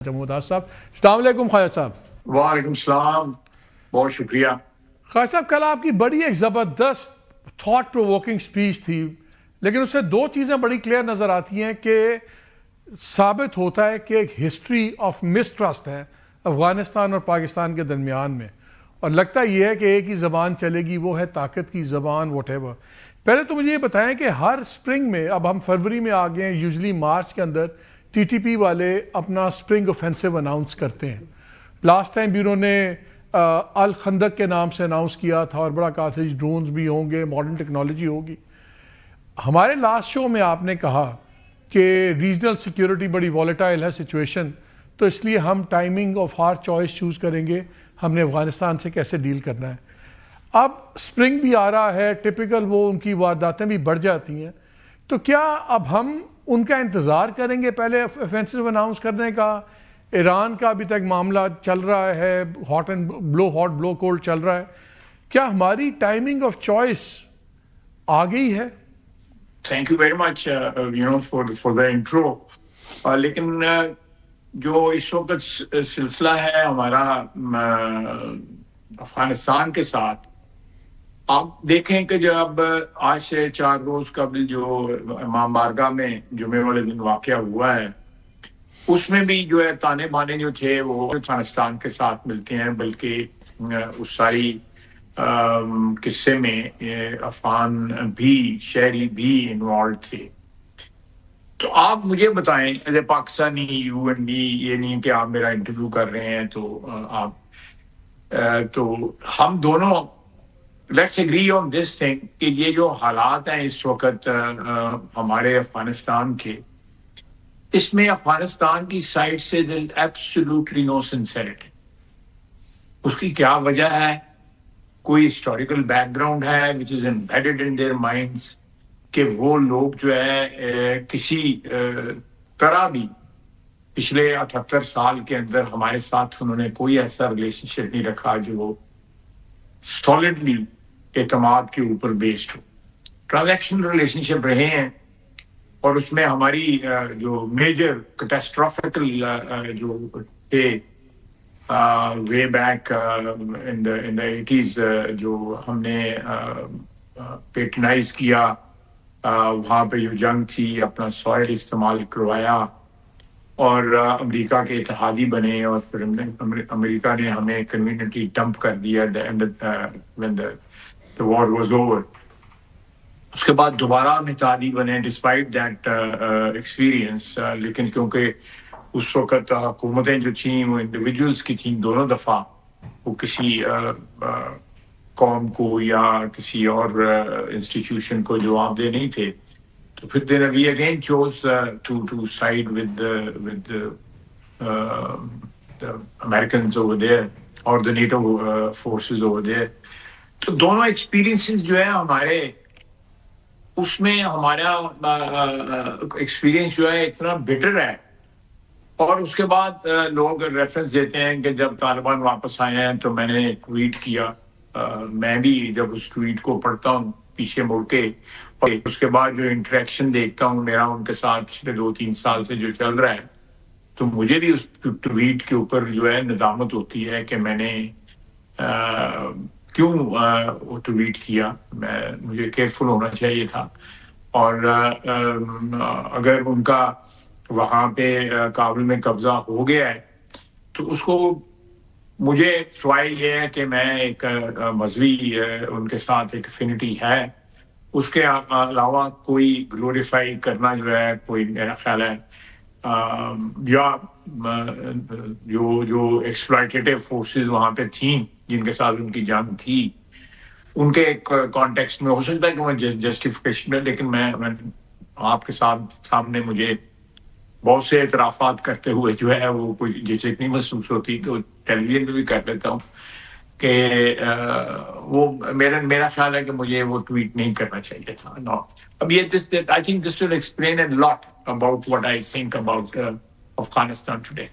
जमूदास साहब, अस्सलाम वालेकुम ख्वाजा साहब। वालेकुम सलाम, बहुत शुक्रिया। ख्वाजा साहब, कल आपकी बड़ी एक ज़बरदस्त थॉट प्रोवोकिंग स्पीच थी, लेकिन उससे दो चीज़ें बड़ी क्लियर नज़र आती हैं कि साबित होता है कि एक हिस्ट्री ऑफ मिसट्रस्ट है अफ़गानिस्तान और पाकिस्तान के दरमियान में, और लगता ये है कि एक ही ज़बान चलेगी, वो है ताकत की ज़बान वॉटेवर। पहले तो मुझे ये बताएं कि हर स्प्रिंग में, अब हम फरवरी में आ गए हैं, यूजली मार्च के अंदर टीटीपी वाले अपना स्प्रिंग ऑफेंसिव अनाउंस करते हैं। लास्ट टाइम भी उन्होंने अल खंदक के नाम से अनाउंस किया था और बड़ा कहा था ड्रोन्स भी होंगे, मॉडर्न टेक्नोलॉजी होगी। हमारे लास्ट शो में आपने कहा कि रीजनल सिक्योरिटी बड़ी वॉलेटाइल है सिचुएशन, तो इसलिए हम timing of our choice choose करेंगे, हमने अफगानिस्तान से कैसे डील करना है। अब स्प्रिंग भी आ रहा है, टिपिकल वो उनकी वारदातें भी बढ़ जाती हैं, तो क्या अब हम उनका इंतज़ार करेंगे पहले ऑफेंसिव अनाउंस करने का? ईरान का अभी तक मामला चल रहा है, हॉट ब्लो कोल्ड चल रहा है, क्या हमारी टाइमिंग ऑफ चॉइस आ गई है? Thank you very much for the intro. लेकिन जो इस वक्त सिलसिला है हमारा अफगानिस्तान के साथ, आप देखें कि जब आज से 4 रोज कबल जो इमाम बारगाह में जुमे वाले दिन वाक़या हुआ है, उसमें भी जो है ताने बाने जो थे वो अफगानिस्तान के साथ मिलते हैं, बल्कि उस सारी किस्से में अफगान भी, शहरी भी इन्वॉल्व थे। तो आप मुझे बताएं, as a Pakistani, you and me, ये नहीं कि आप मेरा इंटरव्यू कर रहे हैं तो हम दोनों let's agree on this thing कि ये जो हालात हैं इस वक्त हमारे अफगानिस्तान के, इसमें अफगानिस्तान की साइड से there is absolutely no sincerity. उसकी क्या वजह है? कोई हिस्टोरिकल बैकग्राउंड है which is embedded in their minds कि वो लोग जो है किसी तरह भी पिछले 78 साल के अंदर हमारे साथ उन्होंने कोई ऐसा रिलेशनशिप नहीं रखा जो सॉलिडली एतमाद के ऊपर बेस्ड हो। ट्रांजैक्शनल रिलेशनशिप रहे हैं, और उसमें हमारी जो मेजर कैटास्ट्रोफिकल जो थे way back in the 80s, जो हमने पेटनाइज किया, वहाँ पे जो जंग थी, अपना सॉइल इस्तेमाल करवाया और अमेरिका के इत्तेहादी बने, और फिर अमेरिका ने हमें कन्वीनियंटली डंप कर दिया when the war was over. उसके बाद दोबारा हम इत्तेहादी बने डिस्पाइट दैट एक्सपीरियंस, लेकिन क्योंकि उस वक्त हुकूमतें जो थी वो इंडिविजुअल्स की थी दोनों दफ़ा, वो किसी कौम को या किसी और इंस्टीट्यूशन को जवाबदेह नहीं थे, तो फिर then we again chose to side with the Americans over there or the NATO forces over there. तो दोनों एक्सपीरियंसेस जो है हमारे, उसमें हमारा एक्सपीरियंस जो है इतना बिटर है। और उसके बाद लोग रेफरेंस देते हैं कि जब तालिबान वापस आए हैं तो मैंने ट्वीट किया, मैं भी जब उस ट्वीट को पढ़ता हूँ पीछे मुड़ के, और उसके बाद जो इंटरेक्शन देखता हूँ मेरा उनके साथ पिछले 2-3 साल से जो चल रहा है, तो मुझे भी उस ट्वीट के ऊपर जो है नदामत होती है कि मैंने क्यों वो ट्वीट किया। मुझे केयरफुल होना चाहिए था, और अगर उनका वहाँ पे काबुल में कब्जा हो गया है तो उसको, मुझे सवाल ये है कि मैं एक मजहबी उनके साथ एक एफिनिटी है, उसके अलावा कोई ग्लोरीफाई करना जो है कोई, मेरा ख्याल है या जो एक्सप्लॉयटेटिव फोर्सेस वहाँ पे थी जिनके साथ उनकी जंग थी, उनके कॉन्टेक्स्ट में हो सकता है कि वो जस्टिफिकेशन है, लेकिन मैं आपके सामने मुझे बहुत से एतराफ़ात करते हुए जो है वो कोई जैसे नहीं महसूस होती, तो टेलीविजन पे भी कर लेता हूँ कि वो मेरा ख्याल है कि मुझे वो ट्वीट नहीं करना चाहिए था। नो, अब ये I think this will explain a lot about what I think about Afghanistan today.